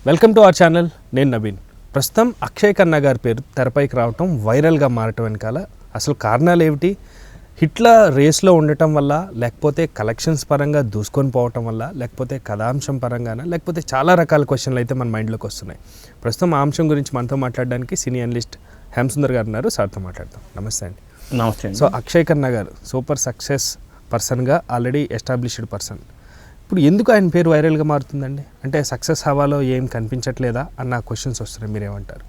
Welcome to our channel. నేను నవీన్. ప్రస్తుతం అక్షయ్ ఖన్నా గారి పేరు తెరపైకి రావటం, వైరల్గా మారటం వెనకాల అసలు కారణాలు ఏమిటి? హిట్ల రేస్లో ఉండటం వల్ల, లేకపోతే కలెక్షన్స్ పరంగా దూసుకొని పోవటం వల్ల, లేకపోతే కథాంశం పరంగానా, లేకపోతే చాలా రకాల క్వశ్చన్లు అయితే మన మైండ్లోకి వస్తున్నాయి. ప్రస్తుతం ఆ అంశం గురించి మనతో మాట్లాడడానికి సినీ అనలిస్ట్ హేమసుందర్ గారు ఉన్నారు. సార్తో మాట్లాడతాం. నమస్తే అండి. నమస్తే. సో అక్షయ్ ఖన్నా గారు సూపర్ సక్సెస్ పర్సన్గా ఆల్రెడీ ఎస్టాబ్లిష్డ్ పర్సన్. ఇప్పుడు ఎందుకు ఆయన పేరు వైరల్గా మారుతుందండి? అంటే సక్సెస్ హవాలో ఏం కనిపించట్లేదా అన్న క్వశ్చన్స్ వస్తున్నాయి. మీరేమంటారు?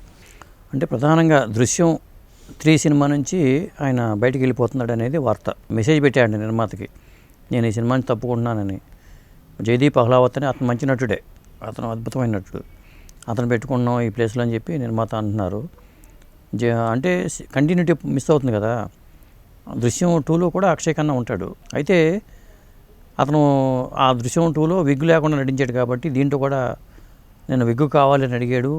అంటే ప్రధానంగా దృశ్యం 3 సినిమా నుంచి ఆయన బయటికి వెళ్ళిపోతున్నాడు అనేది వార్త. మెసేజ్ పెట్టాడు నిర్మాతకి, నేను ఈ సినిమాని తప్పుకుంటున్నానని. జయదీప్ అహ్లావత్ అని అతను మంచి నటుడే, అతను అద్భుతమైన నటుడు, అతను పెట్టుకున్నాం ఈ ప్లేస్లో అని చెప్పి నిర్మాత అంటున్నారు. అంటే కంటిన్యూటీ మిస్ అవుతుంది కదా. దృశ్యం 2లో కూడా అక్షయ్ ఖన్నా ఉంటాడు. అయితే అతను ఆ దృశ్యం 2లో విగ్గు లేకుండా నటించాడు కాబట్టి దీంట్లో కూడా నేను విగ్గు కావాలని అడిగాడు.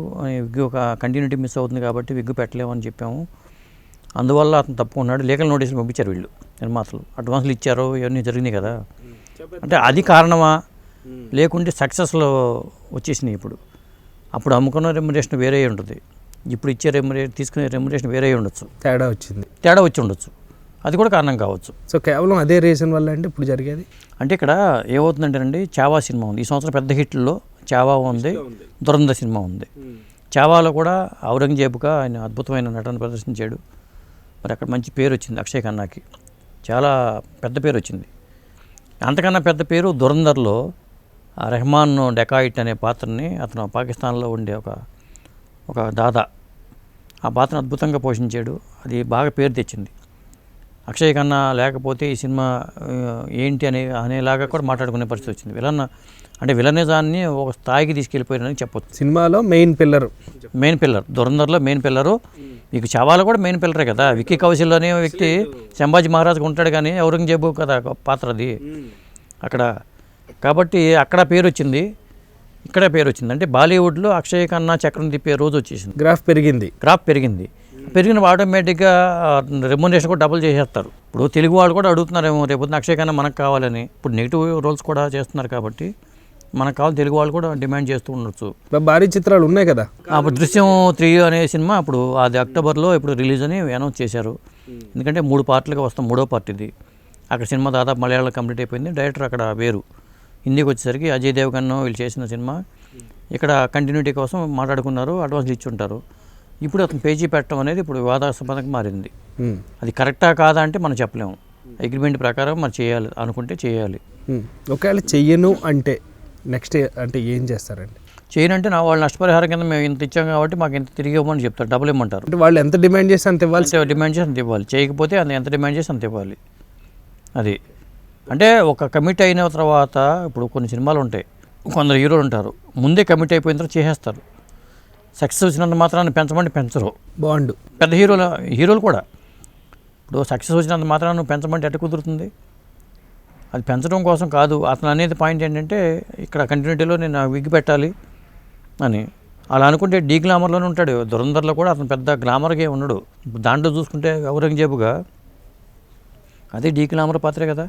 విగ్గు ఒక కంటిన్యూటీ మిస్ అవుతుంది కాబట్టి విగ్గు పెట్టలేమని చెప్పాము. అందువల్ల అతను తప్పుకున్నాడు. లీగల్ నోటీసులు పంపించారు వీళ్ళు నిర్మాతలు. అడ్వాన్స్లు ఇచ్చారు, ఇవన్నీ జరిగినాయి కదా. అంటే అది కారణమా, లేకుంటే సక్సెస్లో వచ్చేసినాయి. అప్పుడు అమ్ముకున్న రెమ్యునరేషన్ వేరే ఉంటుంది, ఇప్పుడు ఇచ్చే తీసుకునే రెమ్యునరేషన్ వేరే ఉండొచ్చు, తేడా వచ్చి ఉండొచ్చు. అది కూడా కారణం కావచ్చు. సో కేవలం అదే రీజన్ వల్ల అంటే ఇప్పుడు జరిగేది అంటే ఇక్కడ ఏమవుతుందంటేనండి, చావా సినిమా ఉంది ఈ సంవత్సరం. పెద్ద హిట్లో చావా ఉంది, దురంధర్ సినిమా ఉంది. చావాలో కూడా ఔరంగజేబుగా ఆయన అద్భుతమైన నటన ప్రదర్శించాడు. మరి అక్కడ మంచి పేరు వచ్చింది అక్షయ్ ఖన్నాకి, చాలా పెద్ద పేరు వచ్చింది. అంతకన్నా పెద్ద పేరు దురంధర్లో రెహమాన్ డెకాయిట్ అనే పాత్రని, అతను పాకిస్తాన్లో ఉండే ఒక దాదా, ఆ పాత్రను అద్భుతంగా పోషించాడు. అది బాగా పేరు తెచ్చింది. అక్షయ్ ఖన్నా లేకపోతే ఈ సినిమా ఏంటి అనేలాగా కూడా మాట్లాడుకునే పరిస్థితి వచ్చింది. విలనిజాన్ని ఒక స్థాయికి తీసుకెళ్ళిపోయారని చెప్పొచ్చు. సినిమాలో మెయిన్ పిల్లర్ దురంధర్లో మెయిన్ పిల్లరు. మీకు చావాలో కూడా మెయిన్ పిల్లరే కదా. విక్కీ కౌశల్ అనే వ్యక్తి సంభాజీ మహారాజ్కి ఉంటాడు, కానీ ఔరంగజేబు కదా పాత్ర అది అక్కడ. కాబట్టి అక్కడ పేరు వచ్చింది, ఇక్కడ పేరు వచ్చింది. అంటే బాలీవుడ్లో అక్షయ్ ఖన్నా చక్రం తిప్పే రోజు వచ్చేసింది. గ్రాఫ్ పెరిగింది. పెరిగిన ఆటోమేటిక్గా రెమ్యునరేషన్ కూడా డబుల్ చేసేస్తారు. ఇప్పుడు తెలుగు వాళ్ళు కూడా అడుగుతున్నారేమో, రేపు అక్షయ్ ఖన్నా మనకు కావాలని. ఇప్పుడు నెగిటివ్ రోల్స్ కూడా చేస్తున్నారు కాబట్టి మనకు కావాలి, తెలుగు వాళ్ళు కూడా డిమాండ్ చేస్తూ ఉండొచ్చు. భారీ చిత్రాలు ఉన్నాయి కదా. అప్పుడు దృశ్యం 3 అనే సినిమా అప్పుడు అది అక్టోబర్లో రిలీజ్ అని అనౌన్స్ చేశారు. ఎందుకంటే 3 పార్ట్లుగా వస్తాం, 3వ పార్ట్ ఇది. అక్కడ సినిమా దాదాపు మలయాళంలో కంప్లీట్ అయిపోయింది. డైరెక్టర్ అక్కడ వేరు. హిందీకి వచ్చేసరికి అజయ్ దేవగన్ వీళ్ళు చేసిన సినిమా. ఇక్కడ కంటిన్యూటీ కోసం మాట్లాడుకున్నారు, అడ్వాన్స్లు ఇచ్చి ఉంటారు. ఇప్పుడు అతను పేజీ పెట్టడం అనేది ఇప్పుడు వివాదాస్పదంగా మారింది. అది కరెక్టా కాదా అంటే మనం చెప్పలేము. అగ్రిమెంట్ ప్రకారం మనం చేయాలి అనుకుంటే చేయాలి. ఒకవేళ చెయ్యను అంటే నెక్స్ట్ అంటే ఏం చేస్తారండి? చేయనంటే వాళ్ళు నష్టపరిహారం కింద మేము ఇంత ఇచ్చాం కాబట్టి మాకు ఇంత తిరిగి ఇవ్వమని చెప్తారు, డబ్బులు ఇవ్వమంటారు. అంటే వాళ్ళు ఎంత డిమాండ్ చేసి అంత ఇవ్వాలి, చేయకపోతే ఎంత డిమాండ్ చేసి అంత ఇవ్వాలి. అది అంటే ఒక కమిట్ అయిన తర్వాత, ఇప్పుడు కొన్ని సినిమాలు ఉంటాయి, కొందరు హీరోలు ఉంటారు ముందే కమిట్ అయిపోయిన తర్వాత చేసేస్తారు. సక్సెస్ వచ్చినంత మాత్రాన్ని పెంచమంటే పెంచరు. బాండ్ పెద్ద హీరోలు కూడా ఇప్పుడు సక్సెస్ వచ్చినంత మాత్రాన్ని పెంచమంటే ఎట్ట కుదురుతుంది? అది పెంచడం కోసం కాదు. అతను అనేది పాయింట్ ఏంటంటే, ఇక్కడ కంటిన్యూటీలో నేను విగ్గు పెట్టాలి అని అలా అనుకుంటే డీ గ్లామర్లోనే ఉంటాడు. దురంధర్లో కూడా అతను పెద్ద గ్లామర్గా ఉండడు. దాంట్లో చూసుకుంటే ఔరంగజేబుగా అదే డీ గ్లామర్ పాత్రే కదా.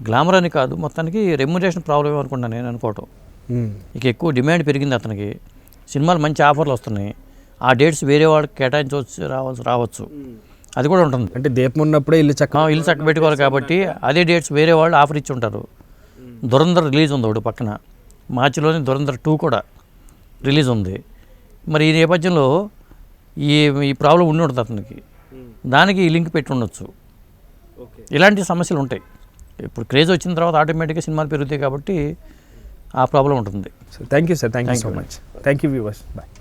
గ్లామర్ అని కాదు, మొత్తానికి రెమ్యునరేషన్ ప్రాబ్లం అనుకుంటాను నేను అనుకోవటం. ఇక ఎక్కువ డిమాండ్ పెరిగింది అతనికి. సినిమాలు మంచి ఆఫర్లు వస్తున్నాయి, ఆ డేట్స్ వేరే వాళ్ళకి కేటాయించవచ్చు, రావచ్చు. అది కూడా ఉంటుంది. అంటే దీపం ఉన్నప్పుడే ఇల్లు చక్క పెట్టుకోవాలి కాబట్టి అదే డేట్స్ వేరే వాళ్ళు ఆఫర్ ఇచ్చి ఉంటారు. దురంధర్ రిలీజ్ ఉంది ఒకటి పక్కన, మార్చిలోనే దురంధర్ 2 కూడా రిలీజ్ ఉంది. మరి ఈ నేపథ్యంలో ఈ ప్రాబ్లం ఉండి ఉంటుంది అతనికి, దానికి ఈ లింక్ పెట్టి ఉండొచ్చు. ఇలాంటి సమస్యలు ఉంటాయి. ఇప్పుడు క్రేజ్ వచ్చిన తర్వాత ఆటోమేటిక్గా సినిమాలు పెరుగుతాయి కాబట్టి ఆ ప్రాబ్లం ఉంటుంది. Thank you sir, thank you so much. Thank you viewers, bye.